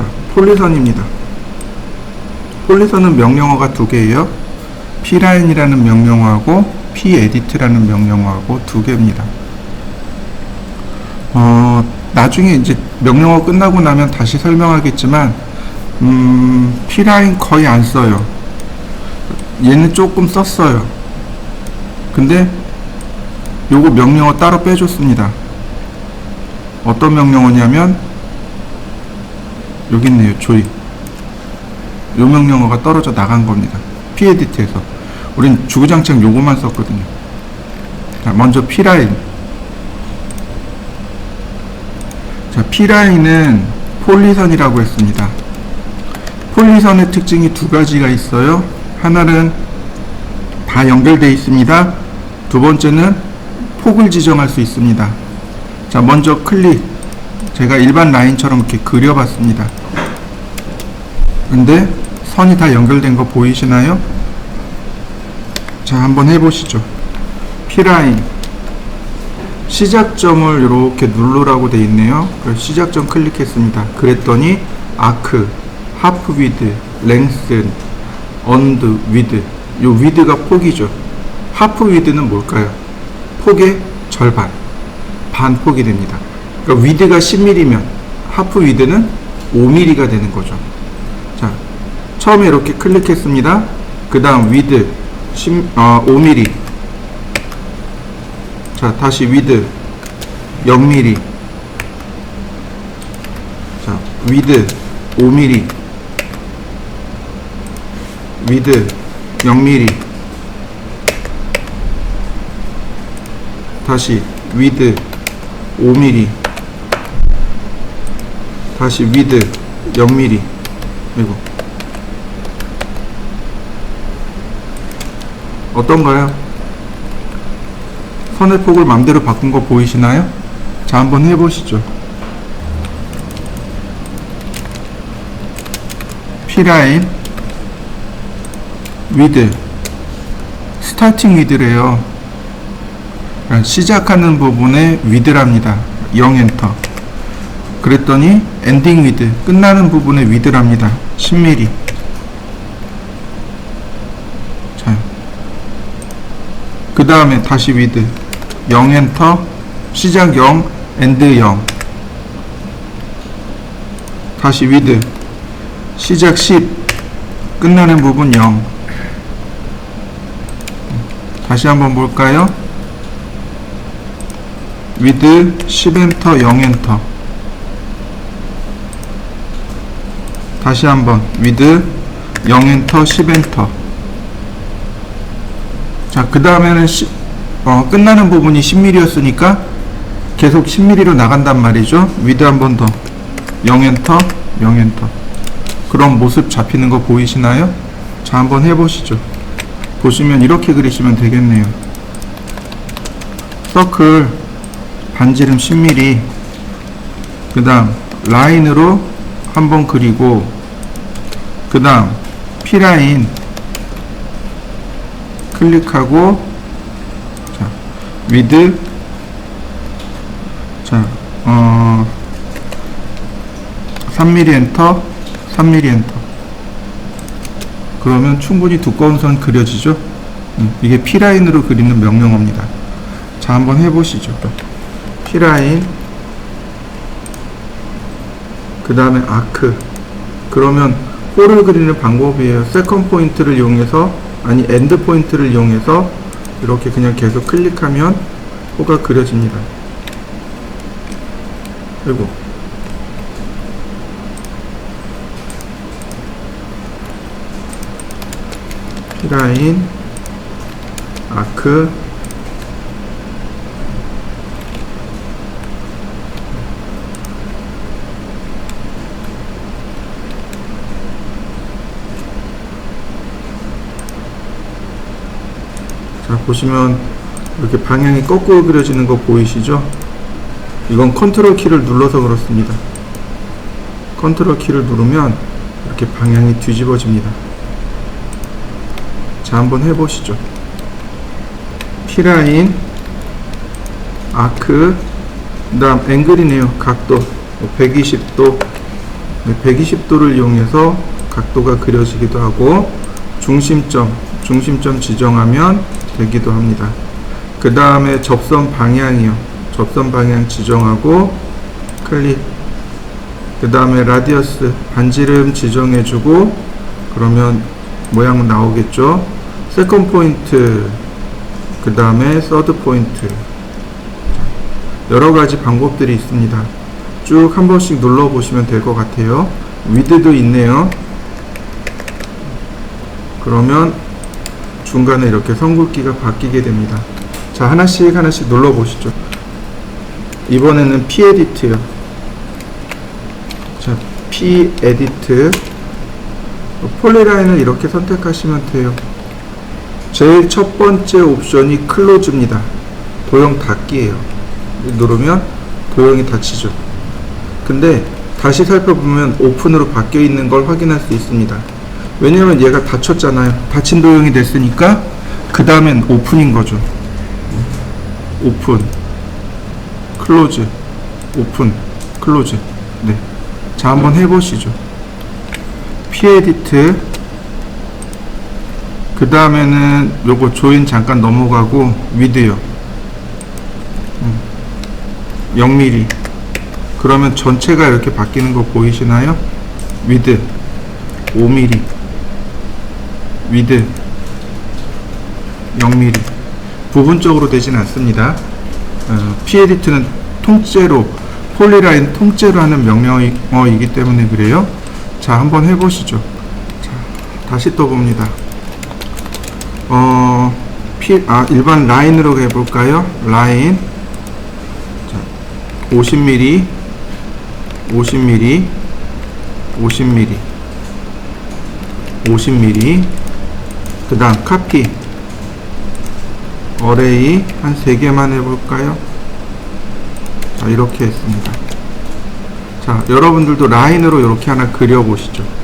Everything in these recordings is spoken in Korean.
자, 폴리선입니다. 폴리선은 명령어가 두 개예요. P라인이라는 명령어하고 Pedit라는 명령어하고 두 개입니다. 나중에 이제 명령어 끝나고 나면 다시 설명하겠지만, P라인 거의 안 써요. 얘는 조금 썼어요. 근데 요거 명령어 따로 빼줬습니다. 어떤 명령어냐면 여기 있네요. 조이. 요 명령어가 떨어져 나간 겁니다. Pedit에서 우린 주구장창 요거만 썼거든요. 자, 먼저 P라인. 자, P라인은 폴리선이라고 했습니다. 폴리선의 특징이 두 가지가 있어요. 하나는 다 연결되어 있습니다. 두 번째는 폭을 지정할 수 있습니다. 자, 먼저 클릭. 제가 일반 라인처럼 이렇게 그려봤습니다. 근데 선이 다 연결된 거 보이시나요? 자, 한번 해보시죠. P라인 시작점을 이렇게 누르라고 되어 있네요. 그래서 시작점 클릭했습니다. 그랬더니 아크, 하프 위드, 랭슨, 언드, 위드. 요 위드가 폭이죠. 하프 위드는 뭘까요? 폭의 절반, 반 폭이 됩니다. 그러니까 위드가 10mm면 하프 위드는 5mm가 되는 거죠. 자, 처음에 이렇게 클릭했습니다. 그 다음 위드 5mm. 자, 다시 위드 0mm. 자, 위드 5mm. 위드 0mm. 다시 위드 5mm. 다시 위드 0mm. 이거 어떤가요? 선의 폭을 맘대로 바꾼 거 보이시나요? 자, 한번 해보시죠. P라인 위드 스타팅 위드래요. 시작하는 부분에 위드랍니다. 0 엔터. 그랬더니 엔딩 위드 끝나는 부분에 위드랍니다. 10mm. 자, 그 다음에 다시 위드 0 엔터. 시작 0 엔드 0. 다시 위드 시작 10 끝나는 부분 0. 다시 한번 볼까요? 위드 10 엔터 0 엔터. 다시 한번 위드 0 엔터 10 엔터. 자, 그 다음에는 끝나는 부분이 10mm였으니까 계속 10mm로 나간단 말이죠. 위드 한 번 더 0 엔터 0 엔터. 그런 모습 잡히는 거 보이시나요? 자, 한번 해보시죠. 보시면 이렇게 그리시면 되겠네요. 서클 반지름 10mm. 그 다음 라인으로 한번 그리고, 그 다음 P라인 클릭하고, 자, 위드, 자, 3mm 엔터 3mm 엔터. 그러면 충분히 두꺼운 선 그려지죠. 이게 P라인으로 그리는 명령어입니다. 자, 한번 해보시죠. P라인, 그 다음에 아크. 그러면 홀을 그리는 방법이에요. 세컨 포인트를 이용해서, 아니 엔드 포인트를 이용해서 이렇게 그냥 계속 클릭하면 호가 그려집니다. 그리고 P라인, 아크, 자, 보시면 이렇게 방향이 거꾸로 그려지는 거 보이시죠? 이건 컨트롤 키를 눌러서 그렇습니다. 컨트롤 키를 누르면 이렇게 방향이 뒤집어집니다. 자, 한번 해보시죠. P라인, 아크, 그 다음 앵글이네요. 각도 120도. 120도를 이용해서 각도가 그려지기도 하고 중심점 지정하면 되기도 합니다. 그 다음에 접선 방향이요. 접선 방향 지정하고 클릭. 그 다음에 라디어스 반지름 지정해주고 그러면 모양은 나오겠죠. 세컨 포인트, 그 다음에 서드 포인트. 여러가지 방법들이 있습니다. 쭉 한 번씩 눌러보시면 될 것 같아요. 위드도 있네요. 그러면 중간에 이렇게 선굵기가 바뀌게 됩니다. 자, 하나씩 눌러보시죠. 이번에는 P 에디트요. 자, P 에디트. 폴리라인을 이렇게 선택하시면 돼요. 제일 첫 번째 옵션이 클로즈입니다. 도형 닫기예요. 누르면 도형이 닫히죠. 근데 다시 살펴보면 오픈으로 바뀌어 있는 걸 확인할 수 있습니다. 왜냐면 얘가 닫혔잖아요. 닫힌 도형이 됐으니까 그 다음엔 오픈인 거죠. 오픈, 클로즈, 오픈, 클로즈. 네. 자, 한번 해보시죠. P 에디트. 그 다음에는 요거 조인 잠깐 넘어가고 위드요. 0mm. 그러면 전체가 이렇게 바뀌는 거 보이시나요? 위드 5mm, 위드 0mm. 부분적으로 되진 않습니다. P 에디트는 통째로 폴리라인 통째로 하는 명령어이기 때문에 그래요. 자, 한번 해보시죠. 자, 다시 떠봅니다. 일반 라인으로 해볼까요? 라인. 자, 50mm, 50mm, 50mm, 50mm. 그 다음 카피. 어레이 한 3개만 해볼까요? 자, 이렇게 했습니다. 자, 여러분들도 라인으로 이렇게 하나 그려보시죠.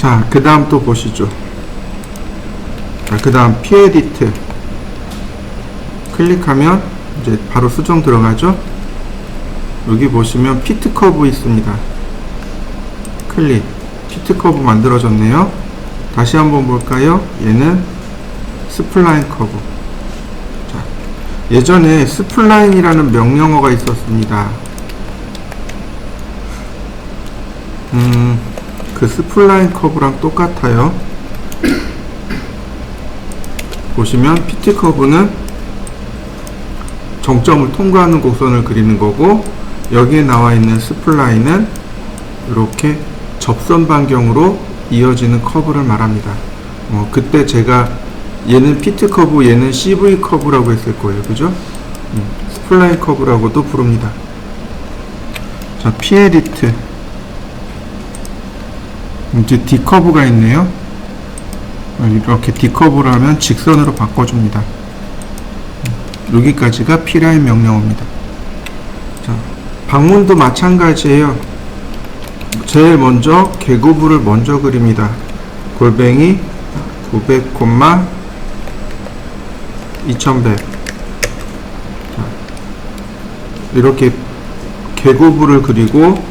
자, 그 다음 또 보시죠. 자, 그 다음 P 에디트 클릭하면 이제 바로 수정 들어가죠. 여기 보시면 피트 커브 있습니다. 클릭. 피트 커브 만들어졌네요. 다시 한번 볼까요? 얘는 스플라인 커브. 자, 예전에 스플라인이라는 명령어가 있었습니다. 그 스플라인 커브랑 똑같아요. 보시면 피트 커브는 정점을 통과하는 곡선을 그리는 거고, 여기에 나와 있는 스플라인은 이렇게 접선 반경으로 이어지는 커브를 말합니다. 그때 제가 얘는 피트 커브, 얘는 CV 커브라고 했을 거예요. 그죠? 스플라인 커브라고도 부릅니다. 자, 피에리트. 이제 D 커브가 있네요. 이렇게 D 커브를 하면 직선으로 바꿔줍니다. 여기까지가 P라인 명령어입니다. 자, 방문도 마찬가지예요. 제일 먼저 개구부를 먼저 그립니다. 골뱅이 900, 2100. 자, 이렇게 개구부를 그리고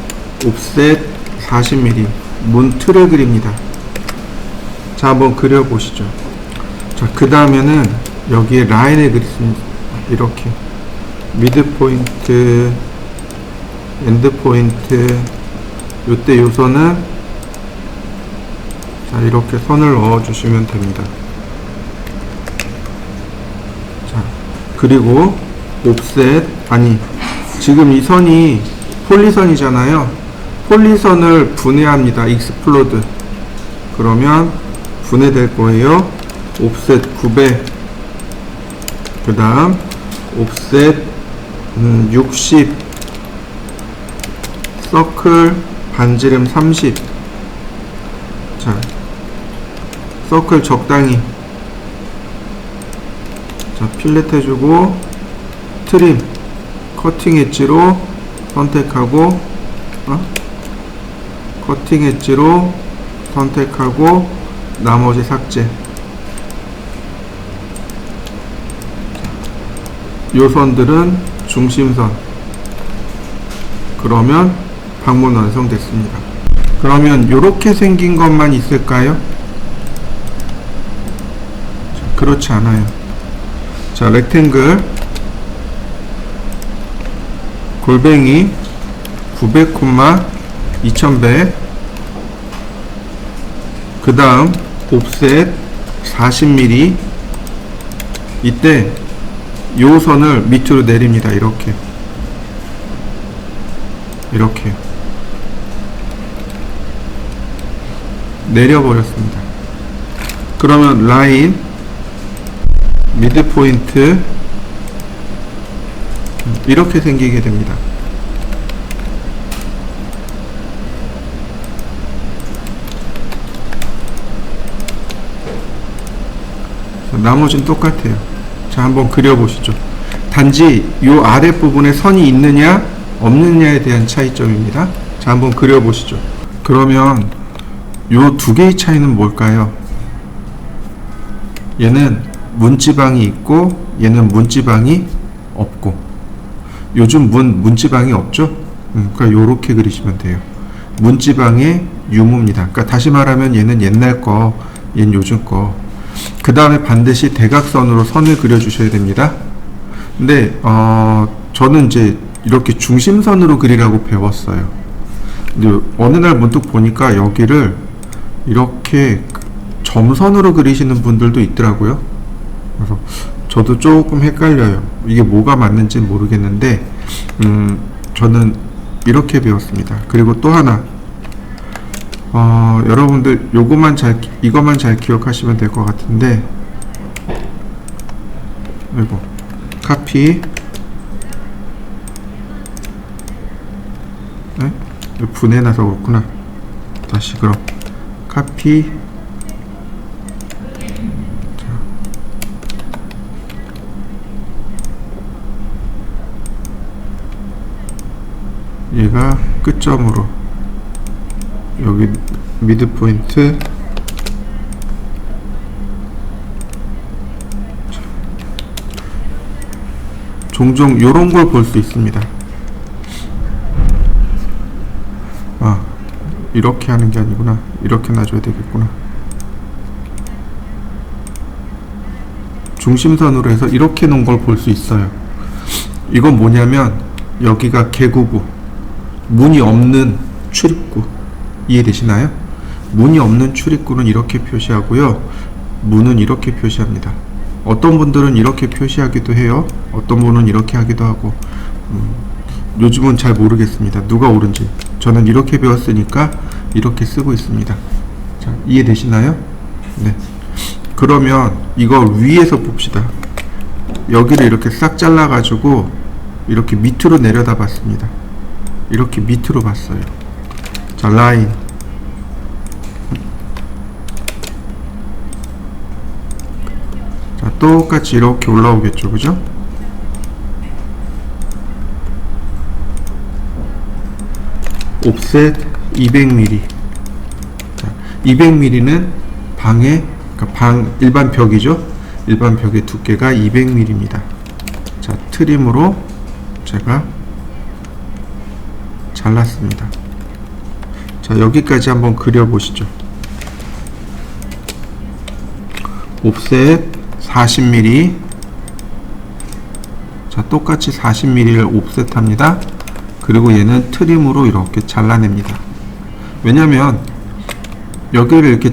옵셋 40mm 문 틀을 그립니다. 자, 한번 그려보시죠. 자, 그 다음에는 여기에 라인을 그리습니다. 이렇게 미드 포인트, 엔드 포인트, 요때 요선은 자, 이렇게 선을 넣어 주시면 됩니다. 자, 그리고 옵셋, 아니 지금 이 선이 폴리선이잖아요. 폴리선을 분해합니다. 익스플로드. 그러면 분해될 거예요. 옵셋 900, 그 다음 옵셋 60, 서클 반지름 30. 자, 서클 적당히. 자, 필렛 해주고 트림, 커팅 엣지로 선택하고, 커팅 엣지로 선택하고 나머지 삭제. 요선들은 중심선. 그러면 방문 완성됐습니다. 그러면 이렇게 생긴 것만 있을까요? 그렇지 않아요. 자, 렉탱글 골뱅이 900, 2100, 그 다음 옵셋 40mm. 이때 요 선을 밑으로 내립니다. 이렇게 내려버렸습니다. 그러면 라인 미드 포인트 이렇게 생기게 됩니다. 나머지는 똑같아요. 자, 한번 그려보시죠. 단지 요 아랫부분에 선이 있느냐 없느냐에 대한 차이점입니다. 자, 한번 그려보시죠. 그러면 요 두 개의 차이는 뭘까요? 얘는 문지방이 있고 얘는 문지방이 없고. 요즘 문지방이 없죠? 그러니까 요렇게 그리시면 돼요. 문지방의 유무입니다. 그러니까 다시 말하면 얘는 옛날 거, 얘는 요즘 거. 그 다음에 반드시 대각선으로 선을 그려 주셔야 됩니다. 근데 저는 이제 이렇게 중심선으로 그리라고 배웠어요. 근데 어느 날 문득 보니까 여기를 이렇게 점선으로 그리시는 분들도 있더라고요. 그래서 저도 조금 헷갈려요. 이게 뭐가 맞는지 모르겠는데 저는 이렇게 배웠습니다. 그리고 또 하나, 여러분들 이것만 잘 기억하시면 될 것 같은데, 아이고, 카피, 네? 분해나서 그렇구나. 다시 그럼 카피, 자, 얘가 끝점으로 여기 미드 포인트, 종종 요런 걸 볼 수 있습니다. 이렇게 하는 게 아니구나. 이렇게 놔줘야 되겠구나. 중심선으로 해서 이렇게 놓은 걸 볼 수 있어요. 이건 뭐냐면 여기가 개구부, 문이 없는 출입구. 이해되시나요? 문이 없는 출입구는 이렇게 표시하고요, 문은 이렇게 표시합니다. 어떤 분들은 이렇게 표시하기도 해요. 어떤 분은 이렇게 하기도 하고, 요즘은 잘 모르겠습니다. 누가 옳은지. 저는 이렇게 배웠으니까 이렇게 쓰고 있습니다. 자, 이해되시나요? 네. 그러면 이걸 위에서 봅시다. 여기를 이렇게 싹 잘라 가지고 이렇게 밑으로 내려다 봤습니다. 이렇게 밑으로 봤어요. 자, 라인. 자, 똑같이 이렇게 올라오겠죠, 그죠? 옵셋 200mm. 자, 200mm는 방의, 그러니까 방 일반 벽이죠. 일반 벽의 두께가 200mm입니다. 자, 트림으로 제가 잘랐습니다. 자, 여기까지 한번 그려보시죠. 옵셋 40mm. 자, 똑같이 40mm를 옵셋합니다. 그리고 얘는 트림으로 이렇게 잘라냅니다. 왜냐면 여기를 이렇게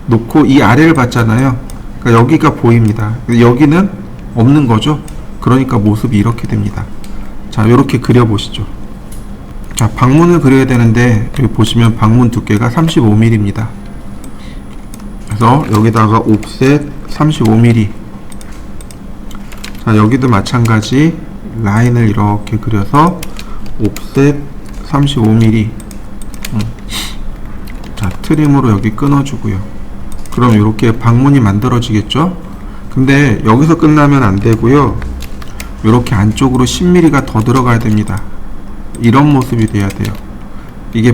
놓고 이 아래를 봤잖아요. 그러니까 여기가 보입니다. 여기는 없는 거죠. 그러니까 모습이 이렇게 됩니다. 자, 이렇게 그려보시죠. 자, 방문을 그려야 되는데 여기 보시면 방문 두께가 35mm입니다. 그래서 여기다가 옵셋 35mm. 자, 여기도 마찬가지 라인을 이렇게 그려서 옵셋 35mm. 자, 트림으로 여기 끊어주고요. 그럼 이렇게 방문이 만들어지겠죠? 근데 여기서 끝나면 안 되고요. 이렇게 안쪽으로 10mm가 더 들어가야 됩니다. 이런 모습이 돼야 돼요. 이게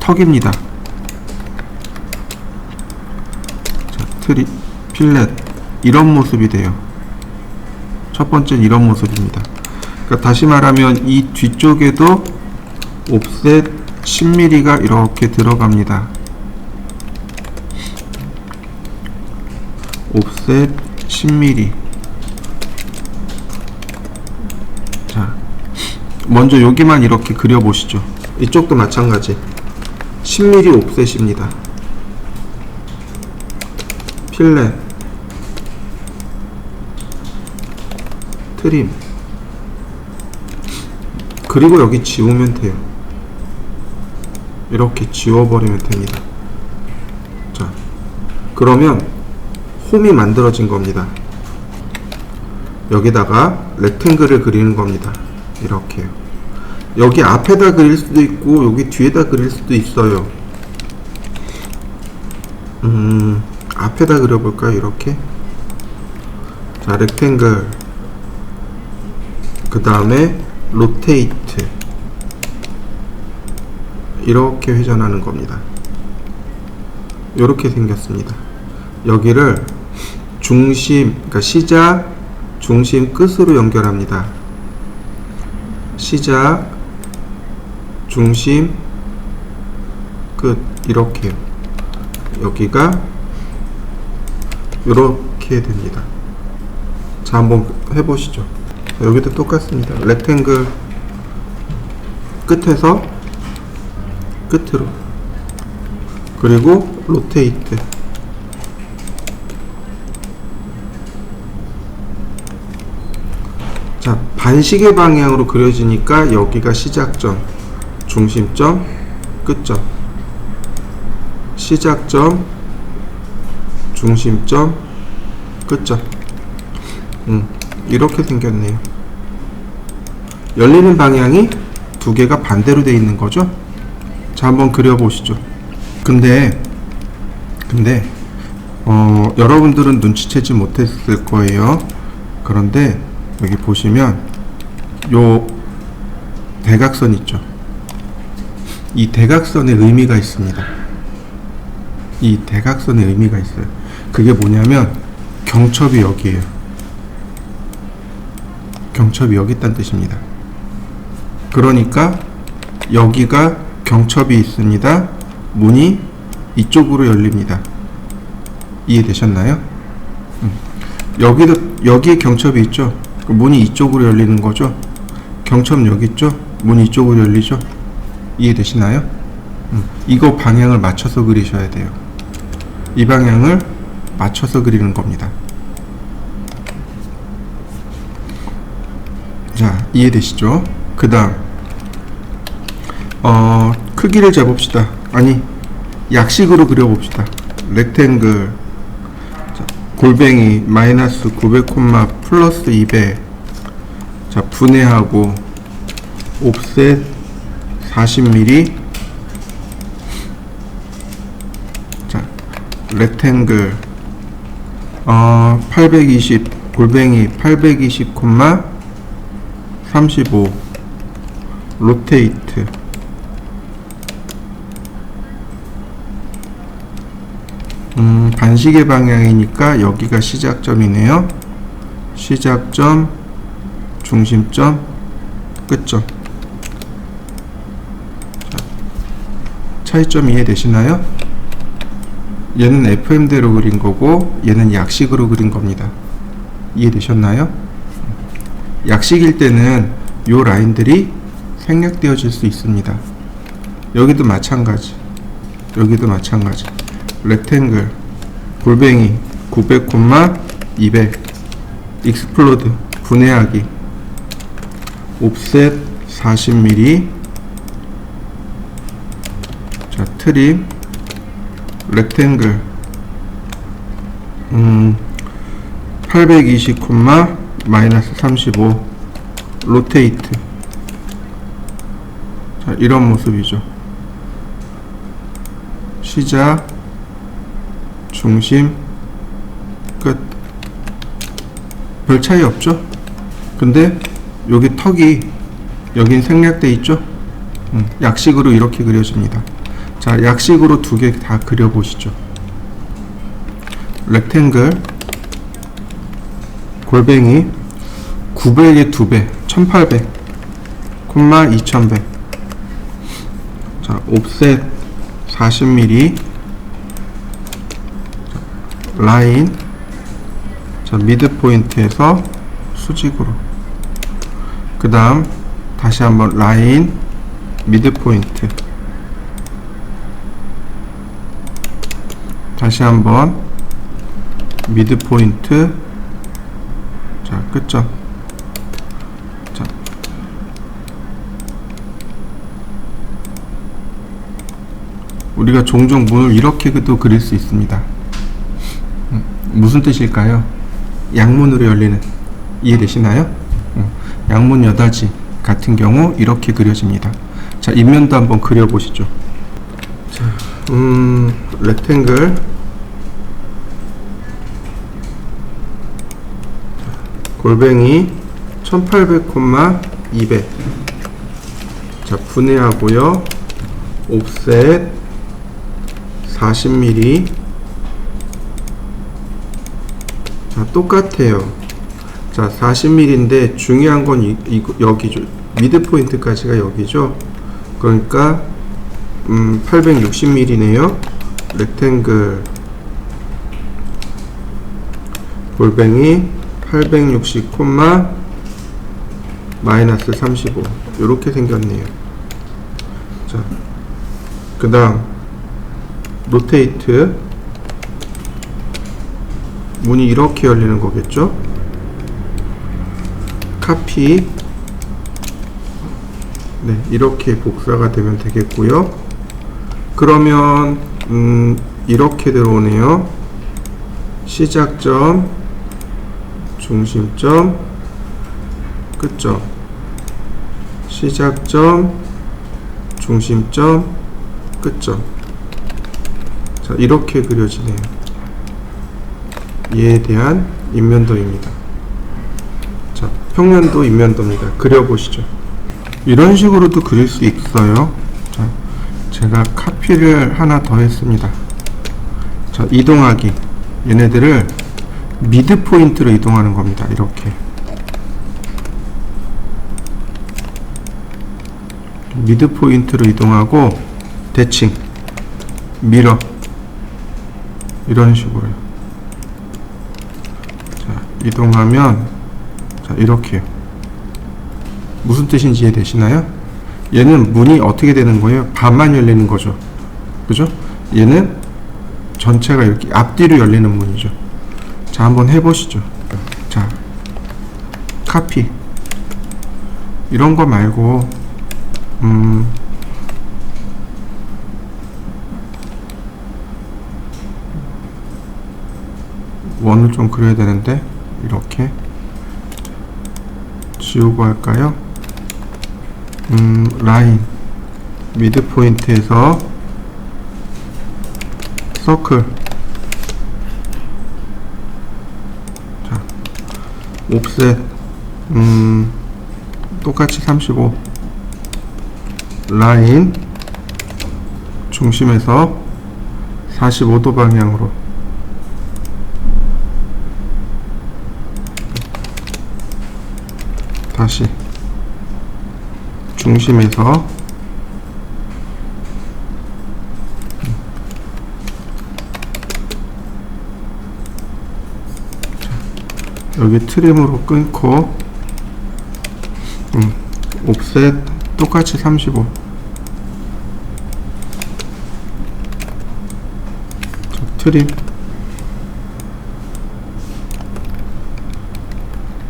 턱입니다. 자, 필렛. 이런 모습이 돼요. 첫 번째는 이런 모습입니다. 그러니까 다시 말하면 이 뒤쪽에도 옵셋 10mm가 이렇게 들어갑니다. 옵셋 10mm. 자, 먼저 여기만 이렇게 그려보시죠. 이쪽도 마찬가지 10mm 옵셋입니다. 필렛, 트림. 그리고 여기 지우면 돼요. 이렇게 지워버리면 됩니다. 자, 그러면 홈이 만들어진 겁니다. 여기다가 렉탱글을 그리는 겁니다. 이렇게요. 여기 앞에다 그릴 수도 있고 여기 뒤에다 그릴 수도 있어요. 앞에다 그려볼까요? 이렇게. 자, 렉탱글. 그 다음에 로테이트. 이렇게 회전하는 겁니다. 이렇게 생겼습니다. 여기를 중심, 그러니까 시작, 중심, 끝으로 연결합니다. 시작, 중심, 끝. 이렇게요. 여기가 이렇게 됩니다. 자, 한번 해보시죠. 여기도 똑같습니다. 렉탱글 끝에서 끝으로, 그리고 로테이트. 자, 반시계 방향으로 그려지니까 여기가 시작점, 중심점, 끝점. 시작점, 중심점, 끝점. 이렇게 생겼네요. 열리는 방향이 두 개가 반대로 되어 있는 거죠. 자, 한번 그려보시죠. 근데 여러분들은 눈치채지 못했을 거예요. 그런데 여기 보시면 요 대각선 있죠. 이 대각선의 의미가 있습니다. 이 대각선의 의미가 있어요. 그게 뭐냐면 경첩이 여기에요. 경첩이 여기 있다는 뜻입니다. 그러니까 여기가 경첩이 있습니다. 문이 이쪽으로 열립니다. 이해되셨나요? 여기에 경첩이 있죠. 문이 이쪽으로 열리는 거죠. 경첩 여기 있죠. 문이 이쪽으로 열리죠. 이해되시나요? 이거 방향을 맞춰서 그리셔야 돼요. 이 방향을 맞춰서 그리는 겁니다. 자, 이해되시죠? 그 다음 크기를 재봅시다. 아니, 약식으로 그려봅시다. 렉탱글, 자, 골뱅이 마이너스 900, 플러스 200. 자, 분해하고 옵셋 40mm. 자, 렉탱글 820, 골뱅이 820, 35. 로테이트 반시계 방향이니까 여기가 시작점이네요. 시작점, 중심점, 끝점. 자, 차이점 이해되시나요? 얘는 FM대로 그린 거고 얘는 약식으로 그린 겁니다. 이해되셨나요? 약식일 때는 요 라인들이 생략되어질 수 있습니다. 여기도 마찬가지. 여기도 마찬가지. 렉탱글, 골뱅이 900, 200. 익스플로드, 분해하기. 옵셋 40mm. 자, 트림, 렉탱글 820, 마이너스 35. 로테이트. 자, 이런 모습이죠. 시작, 중심, 끝. 별 차이 없죠? 근데 여기 턱이 여긴 생략돼 있죠? 약식으로 이렇게 그려집니다. 자, 약식으로 두 개 다 그려보시죠. 렉탱글, 골뱅이 900의 2배 1800, 2100. 자, 옵셋 40mm. 자, 라인. 자, 미드 포인트에서 수직으로. 그 다음 다시 한번 라인, 미드 포인트. 다시 한번 미드 포인트. 자, 끝점. 자, 우리가 종종 문을 이렇게도 그릴 수 있습니다. 무슨 뜻일까요? 양문으로 열리는. 이해되시나요? 양문 여닫이 같은 경우 이렇게 그려집니다. 자, 인면도 한번 그려보시죠. 자, 렉탱글, 골뱅이 1800, 200. 자, 분해하고요. 옵셋 40mm. 자, 똑같아요. 자, 40mm인데 중요한 건 여기죠. 미드 포인트까지가 여기죠. 그러니까 860mm네요. 렉탱글, 골뱅이 860, 마이너스 35. 요렇게 생겼네요. 자, 그 다음 로테이트. 문이 이렇게 열리는 거겠죠. 카피. 네, 이렇게 복사가 되면 되겠고요. 그러면 이렇게 들어오네요. 시작점, 중심점, 끝점. 시작점, 중심점, 끝점. 자, 이렇게 그려지네요. 얘에 대한 인면도입니다. 자, 평면도, 인면도입니다. 그려보시죠. 이런 식으로도 그릴 수 있어요. 자, 제가 카피를 하나 더 했습니다. 자, 이동하기. 얘네들을 미드 포인트로 이동하는 겁니다. 이렇게. 미드 포인트로 이동하고, 대칭, 미러. 이런 식으로요. 자, 이동하면, 자, 이렇게요. 무슨 뜻인지 이해되시나요? 얘는 문이 어떻게 되는 거예요? 반만 열리는 거죠. 그죠? 얘는 전체가 이렇게 앞뒤로 열리는 문이죠. 자, 한번 해보시죠. 자, 카피. 이런 거 말고 원을 좀 그려야 되는데 이렇게 지우고 할까요? 라인 미드 포인트에서 서클. 자, 옵셋 똑같이 35. 라인 중심에서 45도 방향으로. 다시 중심에서 여기 트림으로 끊고 옵셋 똑같이 35. 트림.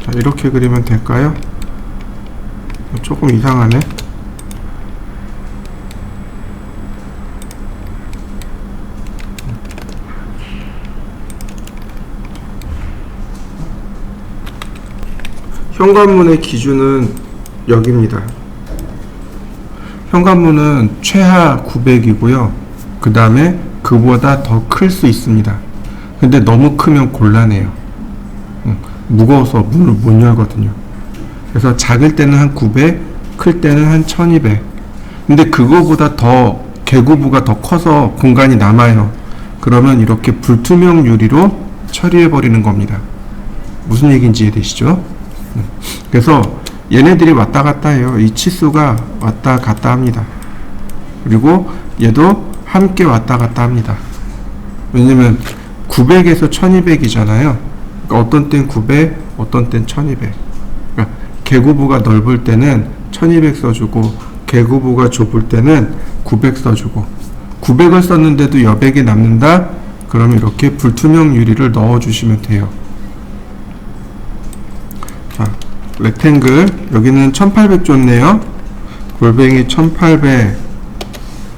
자, 이렇게 그리면 될까요? 조금 이상하네. 현관문의 기준은 여기입니다. 현관문은 최하 900이고요. 그 다음에 그보다 더 클 수 있습니다. 근데 너무 크면 곤란해요. 무거워서 문을 못 열거든요. 그래서 작을 때는 한 900, 클 때는 한 1200. 근데 그거보다 더 개구부가 더 커서 공간이 남아요. 그러면 이렇게 불투명 유리로 처리해 버리는 겁니다. 무슨 얘기인지 이해되시죠? 그래서 얘네들이 왔다 갔다 해요. 이 치수가 왔다 갔다 합니다. 그리고 얘도 함께 왔다 갔다 합니다. 왜냐면 900에서 1200이잖아요. 그러니까 어떤 땐 900, 어떤 땐 1200. 그러니까 개구부가 넓을 때는 1200 써주고 개구부가 좁을 때는 900 써주고 900을 썼는데도 여백이 남는다? 그러면 이렇게 불투명 유리를 넣어주시면 돼요. 자, 렉탱글 여기는 1800 줬네요. 골뱅이 1800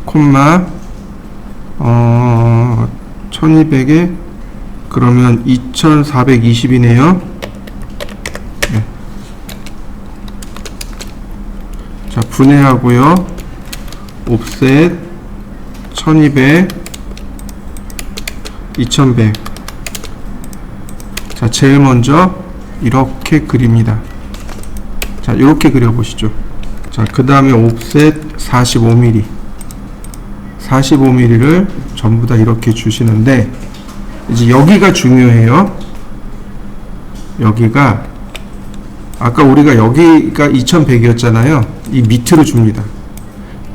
콤마 1200에 그러면 2420이네요. 네. 자, 분해하고요. 옵셋 1200 2100. 자, 제일 먼저 이렇게 그립니다. 자, 이렇게 그려보시죠. 자, 그 다음에 옵셋 45mm 45mm를 전부 다 이렇게 주시는데 이제 여기가 중요해요. 여기가 아까 우리가 여기가 2100이었잖아요. 이 밑으로 줍니다.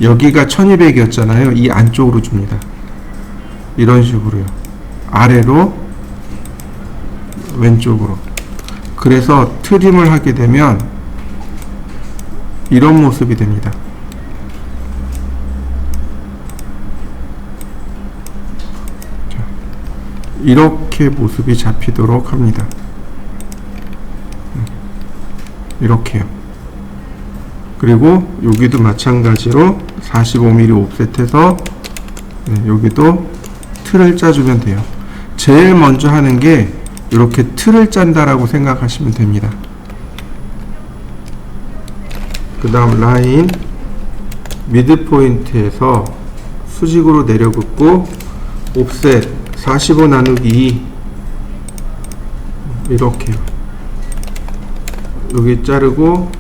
여기가 1200이었잖아요. 이 안쪽으로 줍니다. 이런 식으로요. 아래로 왼쪽으로. 그래서 트림을 하게 되면 이런 모습이 됩니다. 자, 이렇게 모습이 잡히도록 합니다. 이렇게요. 그리고 여기도 마찬가지로 45mm 옵셋해서 여기도 틀을 짜주면 돼요. 제일 먼저 하는 게 이렇게 틀을 짠다라고 생각하시면 됩니다. 그 다음 라인 미드 포인트에서 수직으로 내려 긋고 옵셋 45 나누기 2 이렇게요. 여기 자르고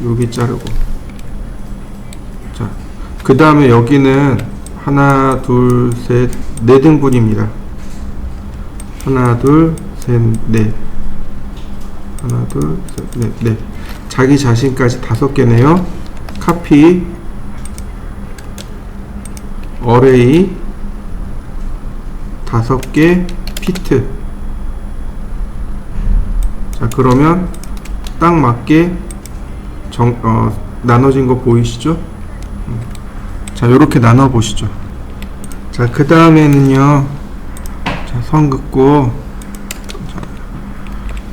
여기 자르고. 자, 그 다음에 여기는 하나 둘 셋 네 등분입니다. 하나 둘 셋 넷 하나 둘 셋 넷 넷. 자기 자신까지 5개네요. 카피 어레이 5개 피트. 자, 그러면 딱 맞게 나눠진 거 보이시죠? 자, 요렇게 나눠 보시죠. 자, 그 다음에는요, 자, 선 긋고, 자,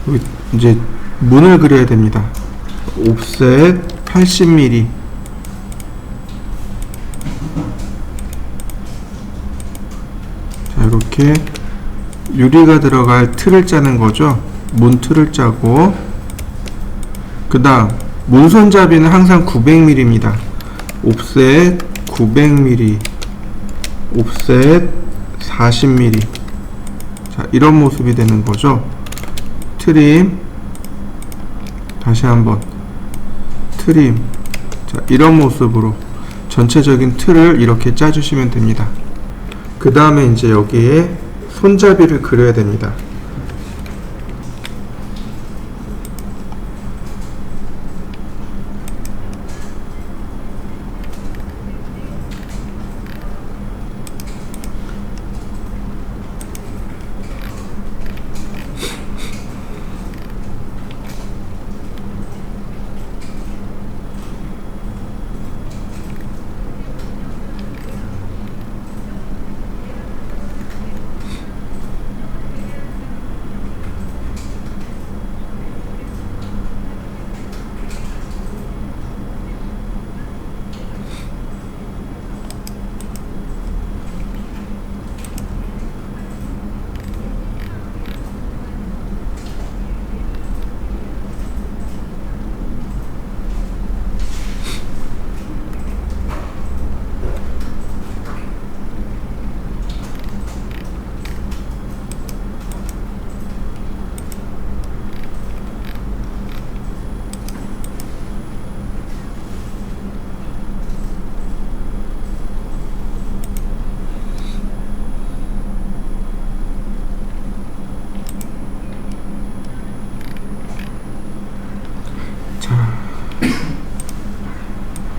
여기 이제 문을 그려야 됩니다. 옵셋 80mm. 자, 이렇게 유리가 들어갈 틀을 짜는 거죠. 문 틀을 짜고, 그 다음 문손잡이는 항상 900mm입니다. 옵셋 900mm, 옵셋 40mm. 자, 이런 모습이 되는 거죠. 트림, 다시 한번 트림. 자, 이런 모습으로 전체적인 틀을 이렇게 짜주시면 됩니다. 그 다음에 이제 여기에 손잡이를 그려야 됩니다.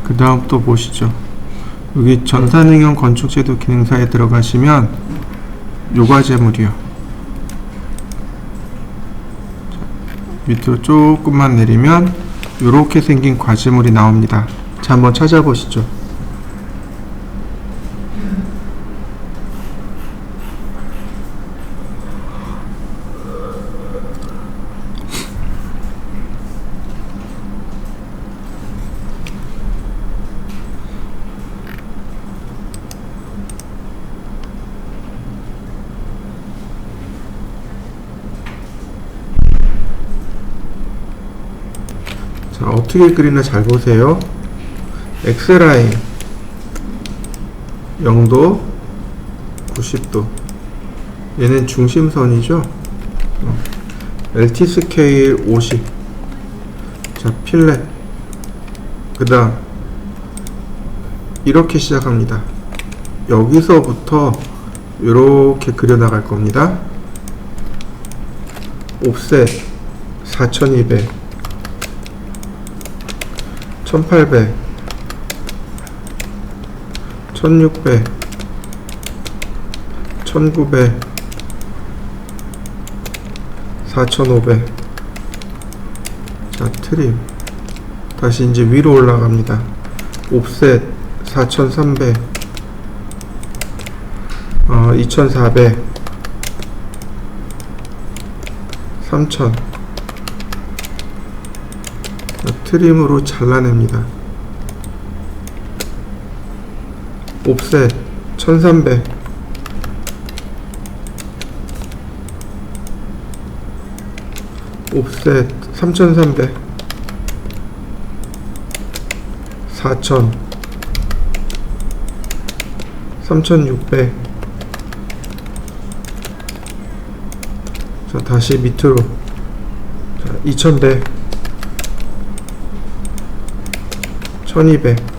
그 다음 또 보시죠. 여기 전산응용 건축제도 기능사에 들어가시면 요과제물이요. 밑으로 조금만 내리면 이렇게 생긴 과제물이 나옵니다. 자, 한번 찾아보시죠. 자, 어떻게 그리나 잘 보세요. X라인 0도 90도, 얘는 중심선이죠. LT 스케일 50. 자, 필렛. 그 다음 이렇게 시작합니다. 여기서부터 이렇게 그려 나갈 겁니다. 옵셋 4200, 1800, 1600, 1900, 4500. 자, 트림. 다시 이제 위로 올라갑니다. 옵셋 4300, 2400, 3000. 트림으로 잘라냅니다. 옵셋 1300, 옵셋 3300, 4000, 3600. 자, 다시 밑으로. 자, 2100, 1200.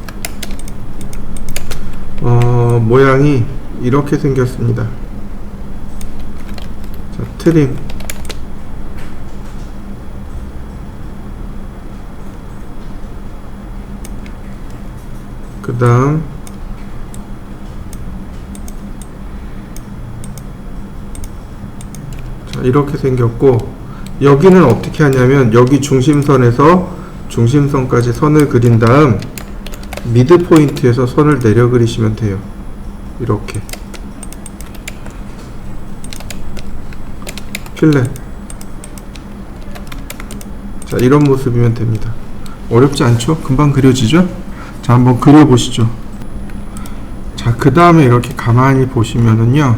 모양이 이렇게 생겼습니다. 자, 트림. 그 다음 자, 이렇게 생겼고, 여기는 어떻게 하냐면 여기 중심선에서 중심선까지 선을 그린 다음 미드 포인트에서 선을 내려 그리시면 돼요. 이렇게 필렛. 자, 이런 모습이면 됩니다. 어렵지 않죠? 금방 그려지죠? 자, 한번 그려보시죠. 자, 그 다음에 이렇게 가만히 보시면은요,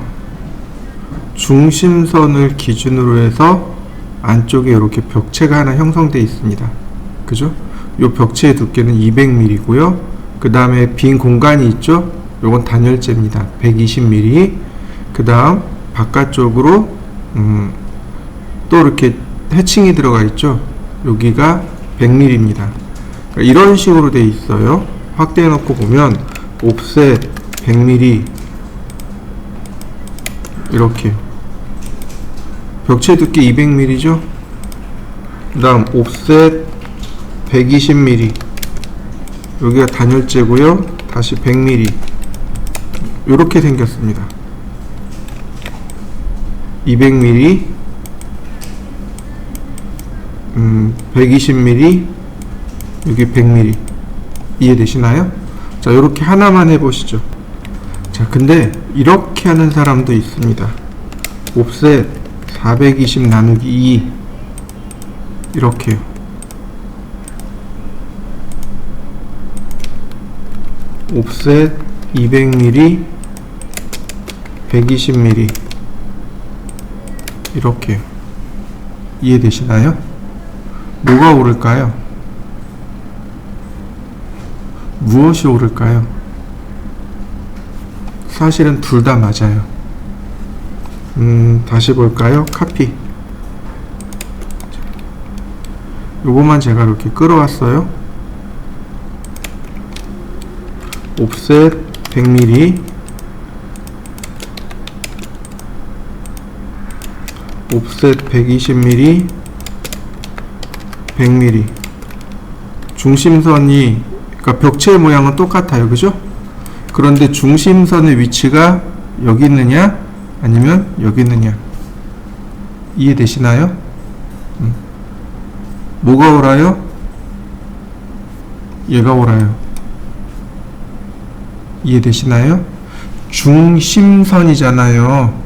중심선을 기준으로 해서 안쪽에 이렇게 벽체가 하나 형성되어 있습니다. 그죠? 이 벽체의 두께는 200mm고요. 그 다음에 빈 공간이 있죠? 요건 단열재입니다. 120mm. 그 다음 바깥쪽으로 또 이렇게 해칭이 들어가 있죠? 여기가 100mm입니다. 이런 식으로 되어 있어요. 확대해 놓고 보면 옵셋 100mm 이렇게 벽체 두께 200mm죠? 그 다음 옵셋 120mm 여기가 단열재고요. 다시 100mm 이렇게 생겼습니다. 200mm 120mm 여기 100mm 이해되시나요? 자, 이렇게 하나만 해보시죠. 자, 근데 이렇게 하는 사람도 있습니다. 옵셋 420 나누기 2 이렇게요. 옵셋 200mm 120mm 이렇게요. 이해되시나요? 뭐가 옳을까요? 무엇이 옳을까요? 사실은 둘 다 맞아요. 다시 볼까요? 카피. 요거만 제가 이렇게 끌어왔어요. 옵셋 100mm 옵셋 120mm 100mm 중심선이 그러니까 벽체의 모양은 똑같아요. 그죠? 그런데 중심선의 위치가 여기 있느냐 아니면 여기 있느냐 이해되시나요? 뭐가 옳아요? 얘가 옳아요. 이해되시나요? 중심선이잖아요.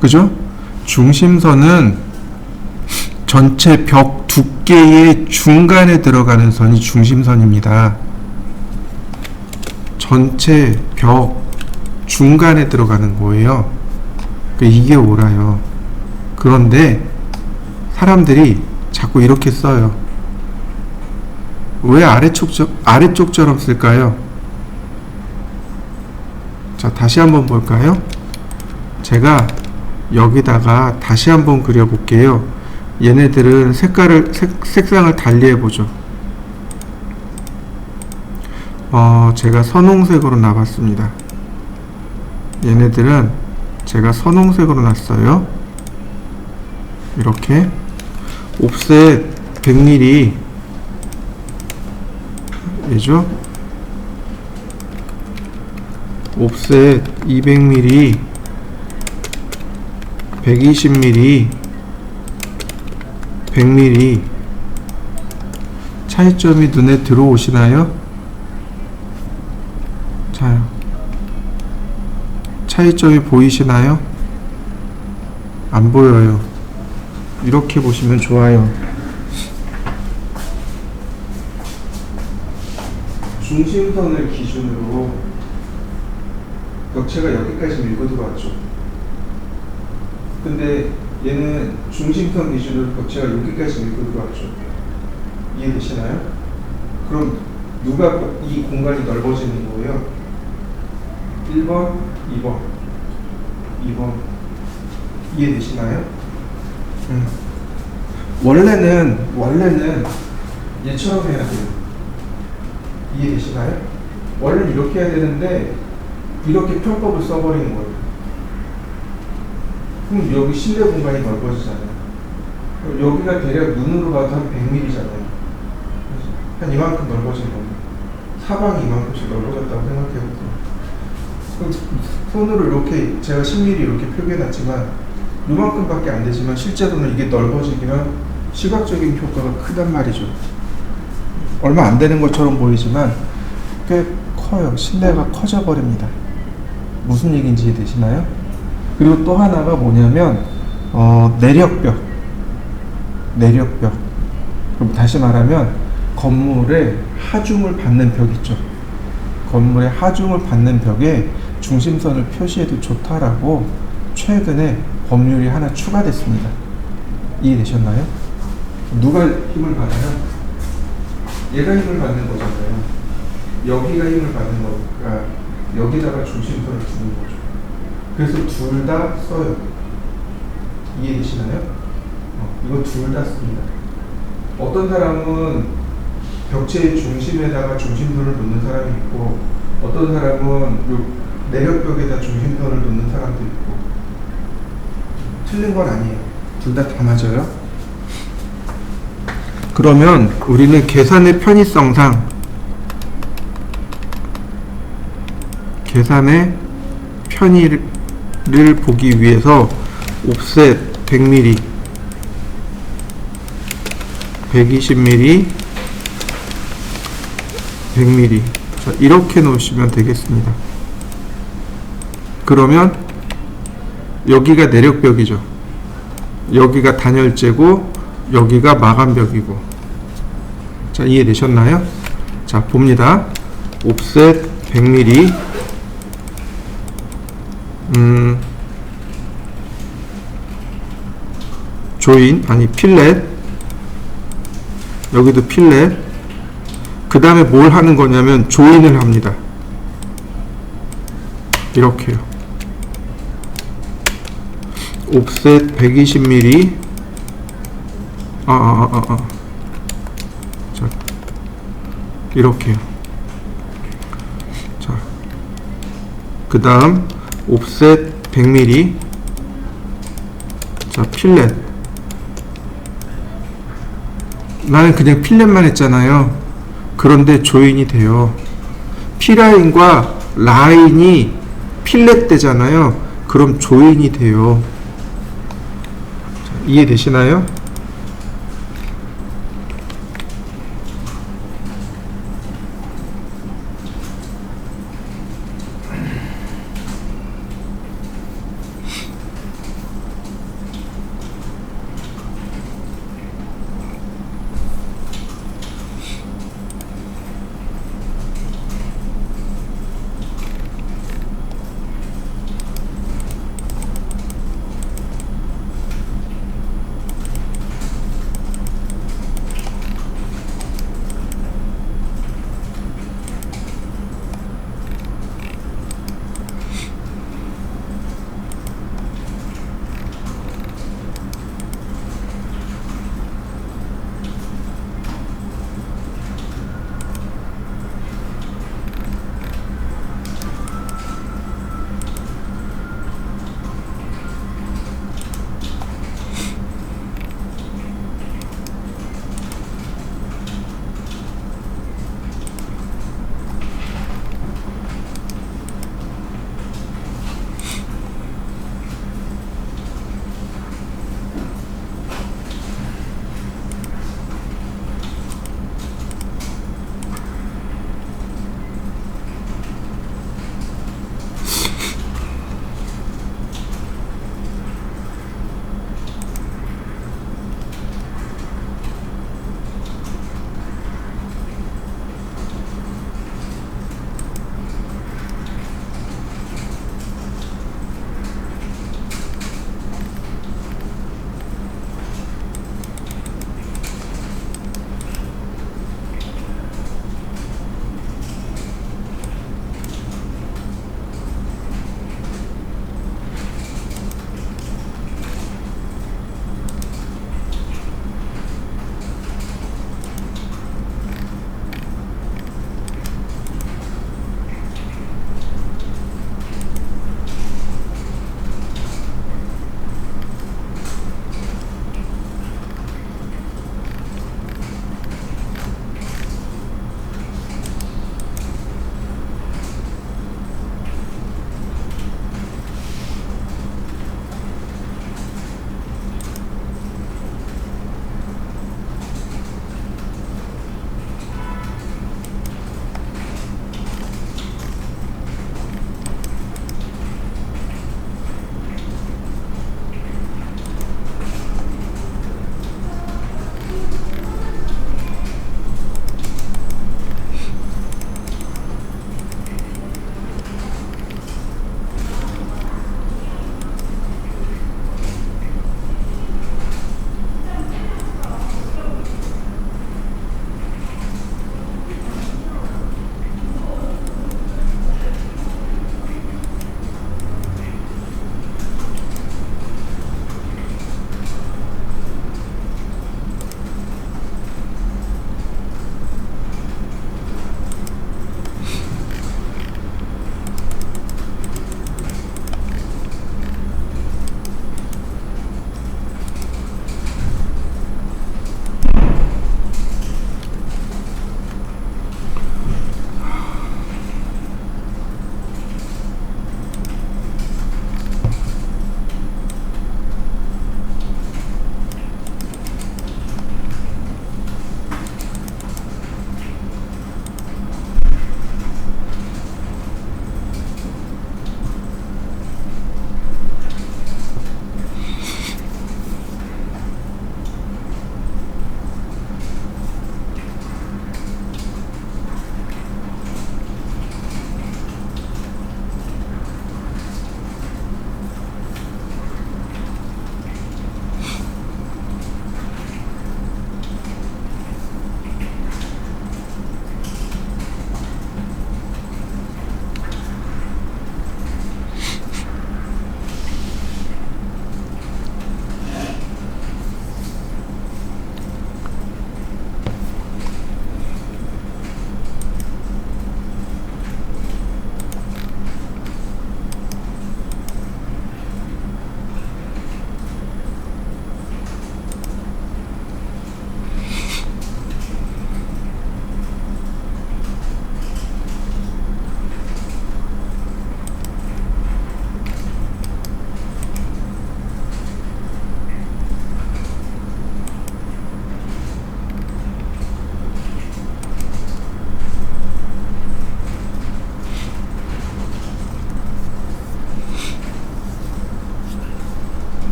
그죠? 중심선은 전체 벽 두께의 중간에 들어가는 선이 중심선입니다. 전체 벽 중간에 들어가는 거예요. 이게 옳아요. 그런데 사람들이 자꾸 이렇게 써요. 왜 아래쪽처럼 쓸까요? 자, 다시 한번 볼까요? 제가 여기다가 다시 한번 그려볼게요. 얘네들은 색상을 달리 해보죠. 제가 선홍색으로 놔봤습니다. 얘네들은 제가 선홍색으로 놨어요. 이렇게 옵셋 100mm 얘죠? 옵셋 200mm 120mm 100mm 차이점이 눈에 들어오시나요? 자요. 차이점이 보이시나요? 안 보여요. 이렇게 보시면 좋아요. 중심선을 기준으로 벽체가 여기까지 밀고 들어왔죠. 근데 얘는 중심선 기준으로 벽체가 여기까지 밀고 들어왔죠. 이해되시나요? 그럼 누가 이 공간이 넓어지는 거예요? 1번, 2번, 2번. 이해되시나요? 원래는 얘처럼 해야 돼요. 이해되시나요? 원래는 이렇게 해야 되는데 이렇게 편법을 써버리는 거예요. 그럼 여기 실내 공간이 넓어지잖아요. 여기가 대략 눈으로 봐도 한 100mm잖아요. 한 이만큼 넓어진 겁니다. 사방이 이만큼씩 넓어졌다고 생각해보세요. 손으로 이렇게 제가 10mm 이렇게 표기해놨지만 이만큼밖에 안 되지만 실제로는 이게 넓어지면 시각적인 효과가 크단 말이죠. 얼마 안 되는 것처럼 보이지만 꽤 커요. 실내가 커져 버립니다. 무슨 얘기인지 이해되시나요? 그리고 또 하나가 뭐냐면 내력벽. 그럼 다시 말하면 건물의 하중을 받는 벽 있죠. 건물의 하중을 받는 벽에 중심선을 표시해도 좋다라고 최근에 법률이 하나 추가됐습니다. 이해되셨나요? 누가 힘을 받아요? 얘가 힘을 받는 거잖아요. 여기가 힘을 받는 거니까 여기다가 중심선을 두는 거죠. 그래서 둘 다 써요. 이해되시나요? 이거 둘 다 씁니다. 어떤 사람은 벽체의 중심에다가 중심선을 놓는 사람이 있고, 어떤 사람은 요 내력벽에다 중심선을 놓는 사람도 있고, 틀린 건 아니에요. 둘 다 맞아요. 그러면 우리는 계산의 편의성상 계산의 편의를 보기 위해서 옵셋 100mm 120mm 100mm 자, 이렇게 놓으시면 되겠습니다. 그러면 여기가 내력벽이죠. 여기가 단열재고 여기가 마감벽이고. 자, 이해되셨나요? 자, 봅니다. 옵셋 100mm 조인, 아니 필렛, 여기도 필렛. 그 다음에 뭘 하는 거냐면 조인을 합니다. 이렇게요. 옵셋 120mm 자, 이렇게요. 자, 그 다음 옵셋 100mm 자, 필렛. 나는 그냥 필렛만 했잖아요. 그런데 조인이 돼요. P라인과 라인이 필렛 되잖아요. 그럼 조인이 돼요. 자, 이해되시나요?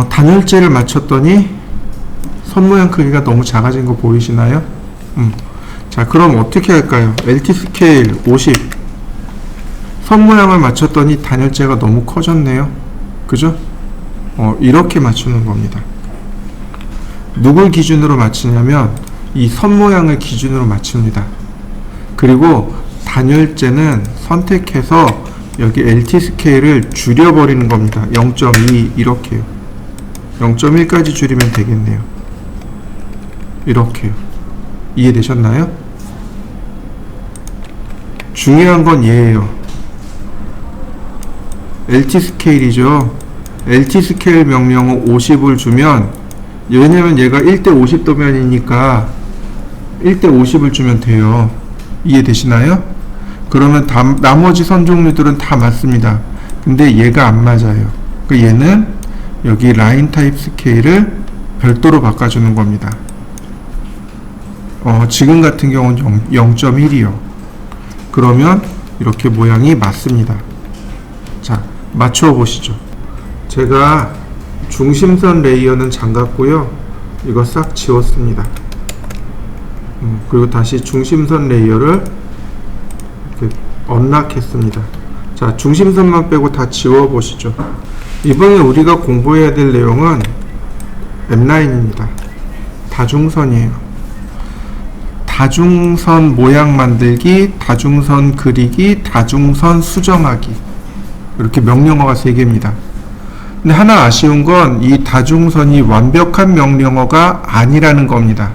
단열재를 맞췄더니 선 모양 크기가 너무 작아진 거 보이시나요? 자, 그럼 어떻게 할까요? LT 스케일 50. 선 모양을 맞췄더니 단열재가 너무 커졌네요. 그죠? 이렇게 맞추는 겁니다. 누굴 기준으로 맞추냐면 이 선 모양을 기준으로 맞춥니다. 그리고 단열재는 선택해서 여기 LT 스케일을 줄여버리는 겁니다. 0.2 이렇게요. 0.1까지 줄이면 되겠네요. 이렇게요. 이해되셨나요? 중요한 건 얘예요. LT 스케일이죠. LT 스케일 명령어 50을 주면, 왜냐면 얘가 1대 50 도면이니까 1대 50을 주면 돼요. 이해되시나요? 그러면 나머지 선 종류들은 다 맞습니다. 근데 얘가 안 맞아요. 얘는 여기 라인 타입 스케일을 별도로 바꿔주는 겁니다. 지금 같은 경우는 0.1이요. 그러면 이렇게 모양이 맞습니다. 자, 맞춰 보시죠. 제가 중심선 레이어는 잠갔고요. 이거 싹 지웠습니다. 그리고 다시 중심선 레이어를 이렇게 언락했습니다. 자, 중심선만 빼고 다 지워 보시죠. 이번에 우리가 공부해야 될 내용은 앱라인입니다. 다중선이에요. 다중선 모양 만들기, 다중선 그리기, 다중선 수정하기. 이렇게 명령어가 3개입니다. 근데 하나 아쉬운 건 이 다중선이 완벽한 명령어가 아니라는 겁니다.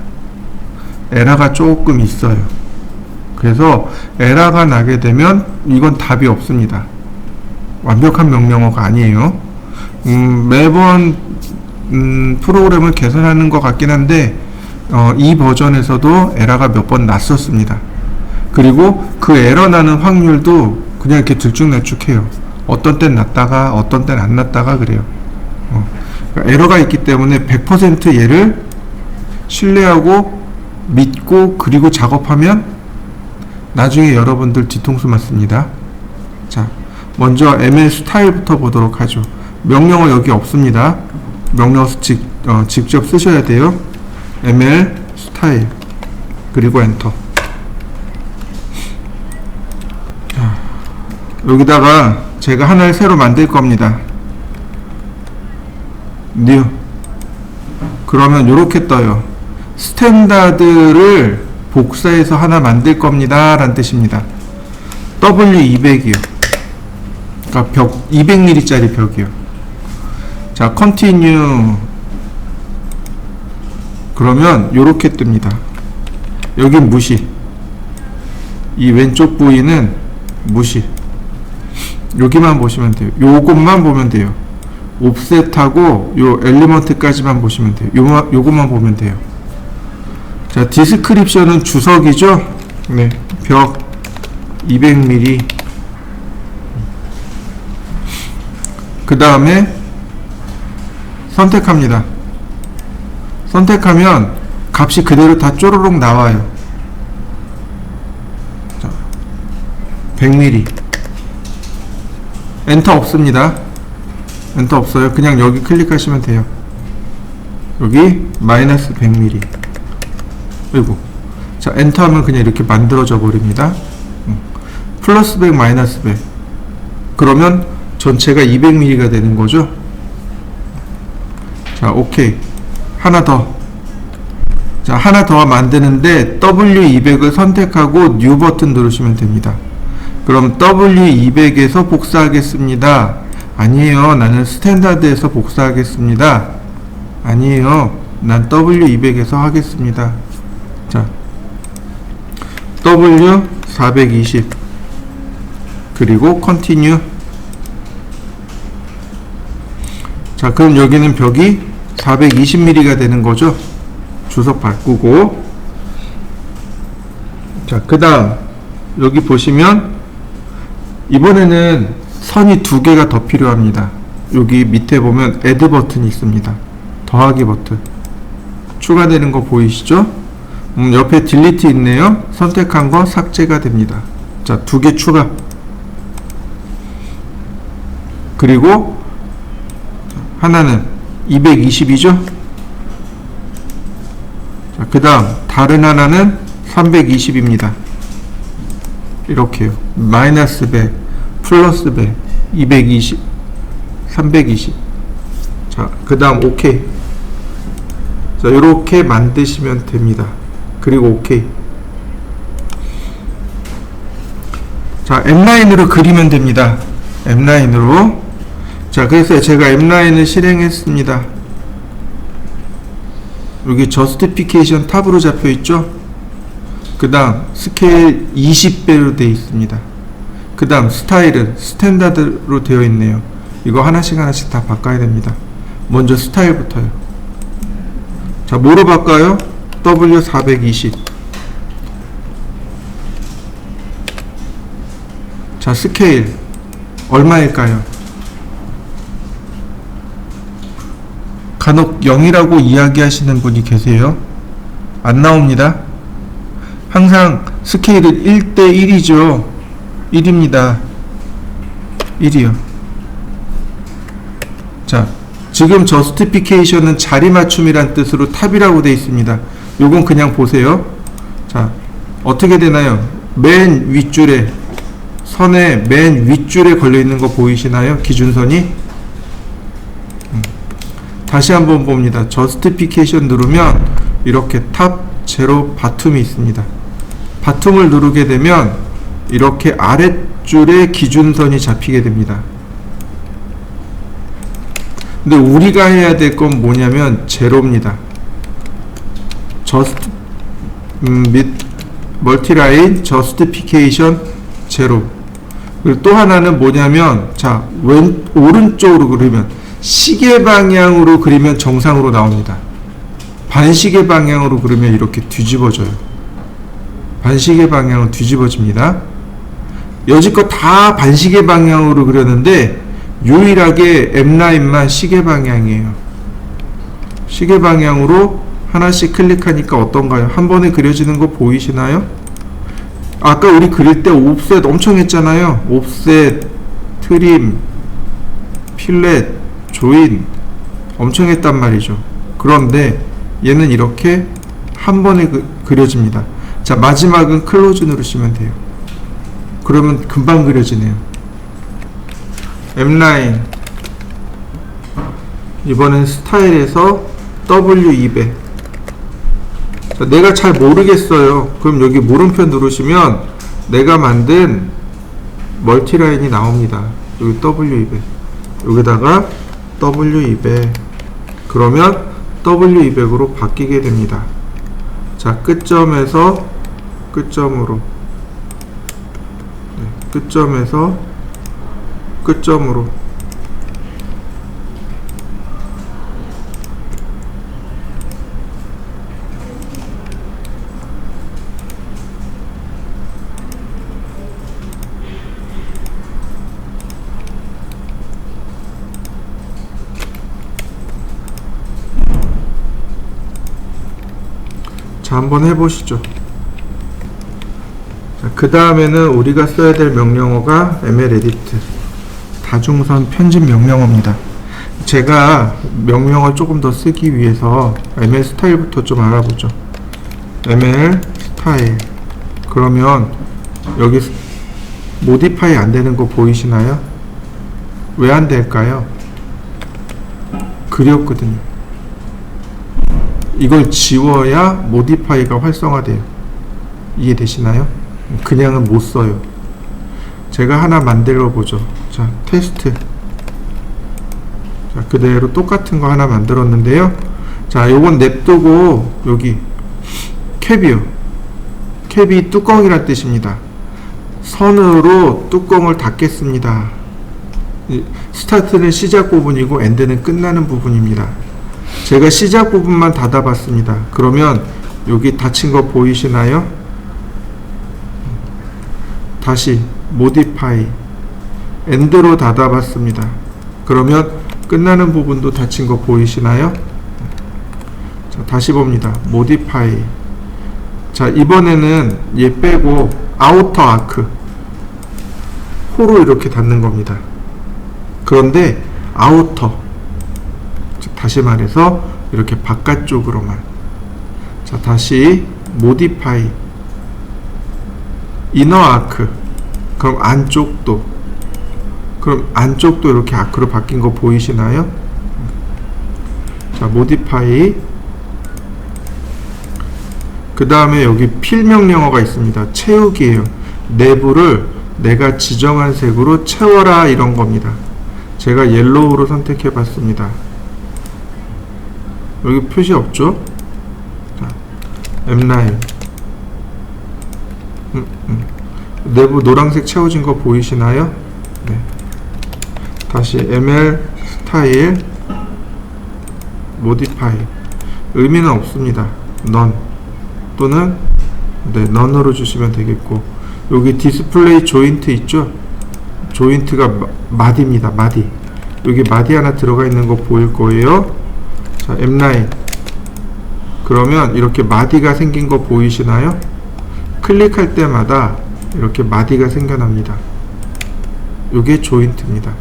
에러가 조금 있어요. 그래서 에러가 나게 되면 이건 답이 없습니다. 완벽한 명령어가 아니에요. 매번 프로그램을 개선하는 것 같긴 한데 이 버전에서도 에러가 몇 번 났었습니다. 그리고 그 에러 나는 확률도 그냥 이렇게 들쭉날쭉해요. 어떤 땐 났다가 어떤 땐 안 났다가 그래요. 그러니까 에러가 있기 때문에 100% 얘를 신뢰하고 믿고 그리고 작업하면 나중에 여러분들 뒤통수 맞습니다. 자, 먼저 ML 스타일부터 보도록 하죠. 명령어 여기 없습니다. 명령어 직접 쓰셔야 돼요. ML 스타일 그리고 엔터. 자, 여기다가 제가 하나를 새로 만들 겁니다. new. 그러면 이렇게 떠요. 스탠다드를 복사해서 하나 만들 겁니다 라는 뜻입니다. W200이요. 그러니까 벽 200mm 짜리 벽이요. 자, continue. 그러면 요렇게 뜹니다. 여긴 무시. 이 왼쪽 부위는 무시. 여기만 보시면 돼요. 요것만 보면 돼요. 옵셋하고 요 엘리먼트까지만 보시면 돼요. 요것만 보면 돼요. 자, 디스크립션은 주석이죠. 네, 벽 200mm. 그 다음에 선택합니다. 선택하면 값이 그대로 다 쪼르륵 나와요. 자, 100mm. 엔터 없습니다. 엔터 없어요. 그냥 여기 클릭하시면 돼요. 여기 마이너스 100mm. 그리고 자, 엔터 하면 그냥 이렇게 만들어져 버립니다. 플러스 100 마이너스 100. 그러면 전체가 200mm가 되는 거죠. 자, 오케이. 하나 더. 자, 하나 더 만드는데 W200을 선택하고 New 버튼 누르시면 됩니다. 그럼 W200에서 복사하겠습니다. 아니에요. 나는 스탠다드에서 복사하겠습니다. 아니에요. 난 W200에서 하겠습니다. 자, W420 그리고 Continue. 자, 그럼 여기는 벽이 420mm가 되는 거죠. 주석 바꾸고. 자, 그 다음 여기 보시면 이번에는 선이 2개가 더 필요합니다. 여기 밑에 보면 Add 버튼이 있습니다. 더하기 버튼. 추가되는 거 보이시죠? 옆에 딜리트 있네요. 선택한 거 삭제가 됩니다. 자, 2개 추가. 그리고 하나는 220이죠? 자, 그 다음 다른 하나는 320입니다. 이렇게요. 마이너스 100, 플러스 100, 220, 320. 자, 그 다음 오케이. 자, 이렇게 만드시면 됩니다. 그리고 오케이. 자, M라인으로 그리면 됩니다. M라인으로. 자, 그래서 제가 M라인을 실행했습니다. 여기 저스티피케이션 탑으로 잡혀 있죠? 그 다음 스케일 20배로 되어 있습니다. 그 다음 스타일은 스탠다드로 되어 있네요. 이거 하나씩 하나씩 다 바꿔야 됩니다. 먼저 스타일부터요. 자, 뭐로 바꿔요? W420. 자, 스케일 얼마일까요? 간혹 0이라고 이야기하시는 분이 계세요. 안 나옵니다. 항상 스케일은 1대1이죠. 1입니다. 1이요. 자, 지금 저스티피케이션은 자리 맞춤이란 뜻으로 탑이라고 되어 있습니다. 요건 그냥 보세요. 자, 어떻게 되나요? 맨 윗줄에, 선의 맨 윗줄에 걸려 있는 거 보이시나요? 기준선이. 다시 한번 봅니다. 저스티피케이션 누르면 이렇게 탑, 제로, 바툼이 있습니다. 바툼을 누르게 되면 이렇게 아랫줄에 기준선이 잡히게 됩니다. 근데 우리가 해야 될 건 뭐냐면 제로입니다. 저스트 및 멀티라인 저스티피케이션 제로. 그리고 또 하나는 뭐냐면, 자, 오른쪽으로 그리면 시계 방향으로 그리면 정상으로 나옵니다. 반시계 방향으로 그리면 이렇게 뒤집어져요. 반시계 방향으로 뒤집어집니다. 여지껏 다 반시계 방향으로 그렸는데 유일하게 M라인만 시계 방향이에요. 시계 방향으로 하나씩 클릭하니까 어떤가요? 한 번에 그려지는 거 보이시나요? 아까 우리 그릴 때 옵셋 엄청 했잖아요. 옵셋, 트림, 필렛, 조인 엄청 했단 말이죠. 그런데 얘는 이렇게 한 번에 그려집니다. 자, 마지막은 클로즈 누르시면 돼요. 그러면 금방 그려지네요. M라인, 이번엔 스타일에서 W200. 자, 내가 잘 모르겠어요. 그럼 여기 물음표 누르시면 내가 만든 멀티라인이 나옵니다. 여기 W200, 여기다가 W200, 그러면 W200으로 바뀌게 됩니다. 자, 끝점에서 끝점으로, 네, 끝점에서 끝점으로. 자, 한번 해보시죠. 그 다음에는 우리가 써야 될 명령어가 MLEdit, 다중선 편집 명령어입니다. 제가 명령어 조금 더 쓰기 위해서 ML 스타일부터 좀 알아보죠. ML 스타일. 그러면 여기 모디파이 안 되는 거 보이시나요? 왜 안 될까요? 그렸거든요. 이걸 지워야 모디파이가 활성화돼요. 이해되시나요? 그냥은 못 써요. 제가 하나 만들어 보죠. 자, 테스트. 자, 그대로 똑같은 거 하나 만들었는데요. 자, 요건 냅두고 여기 캡이요. 캡이 뚜껑이란 뜻입니다. 선으로 뚜껑을 닫겠습니다. 스타트는 시작 부분이고 엔드는 끝나는 부분입니다. 제가 시작 부분만 닫아봤습니다. 그러면 여기 닫힌 거 보이시나요? 다시 모디파이, 엔드로 닫아봤습니다. 그러면 끝나는 부분도 닫힌 거 보이시나요? 자, 다시 봅니다. 모디파이. 자, 이번에는 얘 빼고 아우터 아크, 호로 이렇게 닫는 겁니다. 그런데 아우터, 다시 말해서 이렇게 바깥쪽으로만. 자, 다시 modify inner arc. 그럼 안쪽도 이렇게 아크로 바뀐 거 보이시나요? 자, modify. 그 다음에 여기 fill 명령어가 있습니다. 채우기예요. 내부를 내가 지정한 색으로 채워라, 이런 겁니다. 제가 옐로우로 선택해 봤습니다. 여기 표시 없죠? 자, M9. 내부 노란색 채워진 거 보이시나요? 네. 다시 ML 스타일 modify. 의미는 없습니다. none 또는 none으로 주시면 되겠고, 여기 디스플레이 조인트 있죠? 조인트가 마디입니다. 마디. 여기 마디 하나 들어가 있는 거 보일 거예요. 자, M9. 그러면 이렇게 마디가 생긴 거 보이시나요? 클릭할 때마다 이렇게 마디가 생겨납니다. 이게 조인트입니다.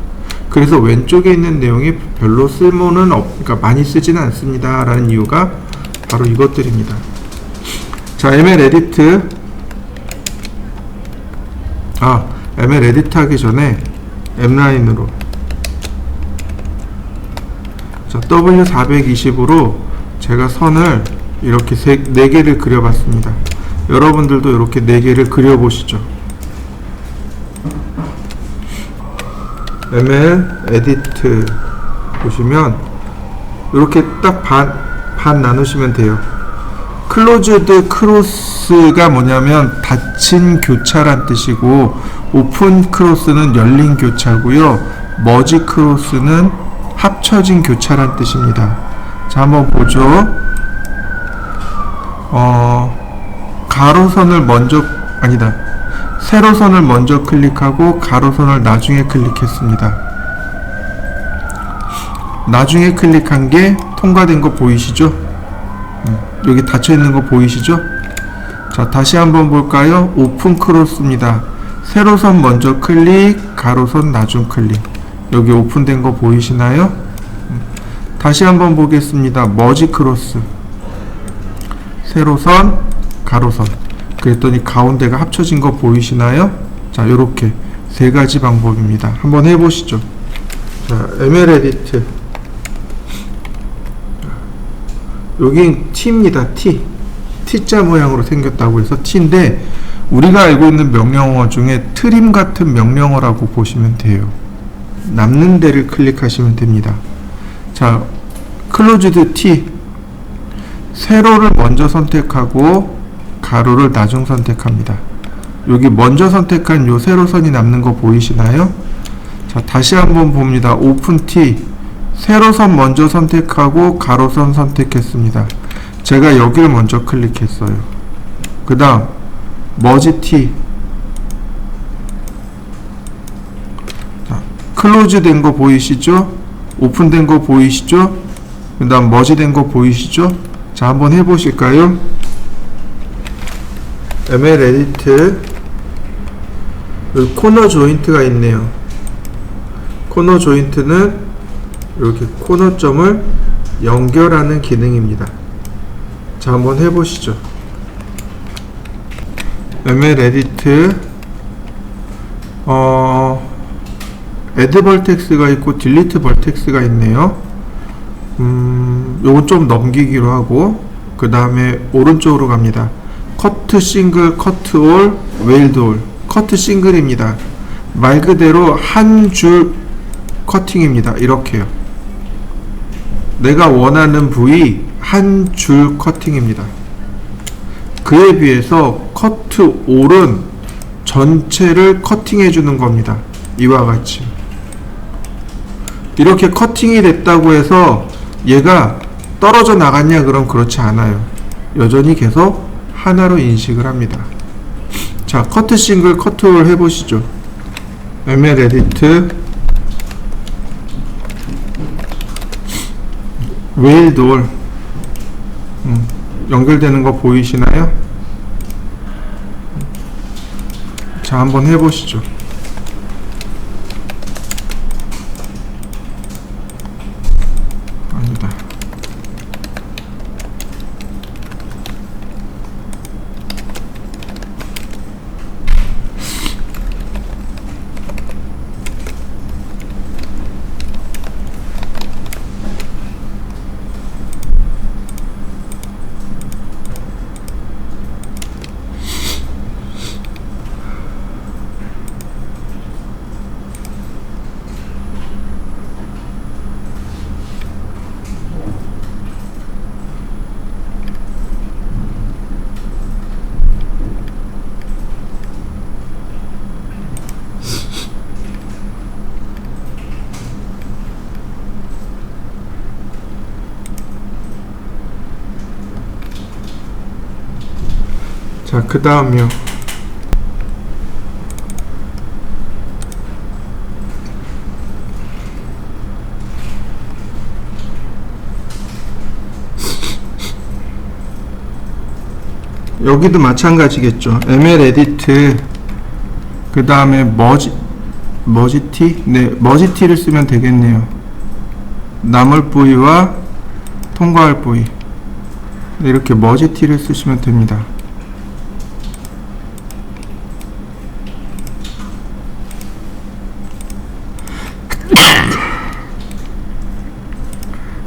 그래서 왼쪽에 있는 내용이 별로 쓸모는 그러니까 많이 쓰지는 않습니다 라는 이유가 바로 이것들입니다. 자, ML 에디트. ML 에디트 하기 전에 M9으로, 자, W420으로 제가 선을 이렇게 4개를 그려봤습니다. 여러분들도 이렇게 4개를 그려보시죠. ML 에디트 보시면 이렇게 딱 반 나누시면 돼요. 클로즈드 크로스가 뭐냐면 닫힌 교차란 뜻이고, 오픈 크로스는 열린 교차고요, 머지 크로스는 합쳐진 교차란 뜻입니다. 자, 한번 보죠. 세로선을 먼저 클릭하고 가로선을 나중에 클릭했습니다. 나중에 클릭한 게 통과된 거 보이시죠? 여기 닫혀있는 거 보이시죠? 자, 다시 한번 볼까요? 오픈 크로스입니다. 세로선 먼저 클릭, 가로선 나중 클릭. 여기 오픈된 거 보이시나요? 다시 한번 보겠습니다. 머지 크로스. 세로선, 가로선. 그랬더니 가운데가 합쳐진 거 보이시나요? 자, 요렇게 3가지 방법입니다. 한번 해보시죠. 자, ML 에디트. 여긴 T입니다. T자 모양으로 생겼다고 해서 T인데, 우리가 알고 있는 명령어 중에 트림 같은 명령어라고 보시면 돼요. 남는 데를 클릭하시면 됩니다. 자, 클로즈드 T. 세로를 먼저 선택하고 가로를 나중 선택합니다. 여기 먼저 선택한 요 세로선이 남는 거 보이시나요? 자, 다시 한번 봅니다. 오픈 T. 세로선 먼저 선택하고 가로선 선택했습니다. 제가 여기를 먼저 클릭했어요. 그 다음 머지 T. 자, 클로즈 된 거 보이시죠? 오픈 된 거 보이시죠? 그 다음 머지 된 거 보이시죠? 자, 한번 해보실까요? ML 에디트. 여기 코너 조인트가 있네요. 코너 조인트는 이렇게 코너점을 연결하는 기능입니다. 자, 한번 해보시죠. ML 에디트. 애드 벌텍스가 있고 딜리트 벌텍스가 있네요. 요거 좀 넘기기로 하고, 그 다음에 오른쪽으로 갑니다. 커트 싱글, 커트 올, 웨일드 올. 커트 싱글입니다. 말 그대로 한 줄 커팅입니다. 이렇게요. 내가 원하는 부위 한 줄 커팅입니다. 그에 비해서 커트 올은 전체를 커팅해 주는 겁니다. 이와 같이. 이렇게 커팅이 됐다고 해서 얘가 떨어져 나갔냐? 그럼 그렇지 않아요. 여전히 계속 하나로 인식을 합니다. 자, 커트 싱글, 커트 올 해보시죠. ML 에디트. 웨일드 올. 연결되는 거 보이시나요? 자, 한번 해보시죠. 아니다. 자, 그 다음이요. 여기도 마찬가지겠죠. ML 에디트, 그 다음에 머지티? 네, 머지티를 쓰면 되겠네요. 남을 부위와 통과할 부위. 네, 이렇게 머지티를 쓰시면 됩니다.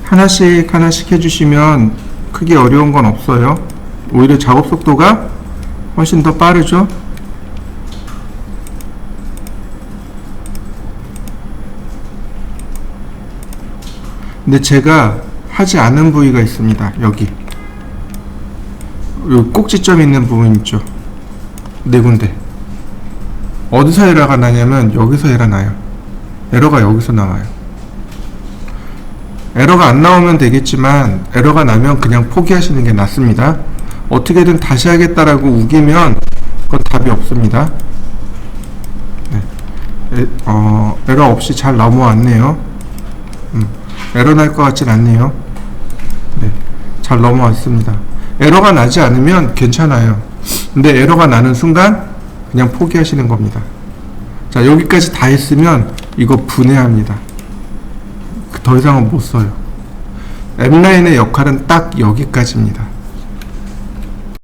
하나씩 하나씩 해주시면 크게 어려운 건 없어요. 오히려 작업 속도가 훨씬 더 빠르죠. 근데 제가 하지 않은 부위가 있습니다. 여기 꼭지점 있는 부분 있죠. 네 군데. 어디서 에러가 나냐면 여기서 에러 나요. 에러가 여기서 나와요. 에러가 안 나오면 되겠지만 에러가 나면 그냥 포기하시는 게 낫습니다. 어떻게든 다시 하겠다라고 우기면 그건 답이 없습니다. 네. 에러 없이 잘 넘어왔네요. 에러 날 것 같진 않네요. 네, 잘 넘어왔습니다. 에러가 나지 않으면 괜찮아요. 근데 에러가 나는 순간 그냥 포기하시는 겁니다. 자, 여기까지 다 했으면 이거 분해합니다. 더 이상은 못 써요. M라인의 역할은 딱 여기까지입니다.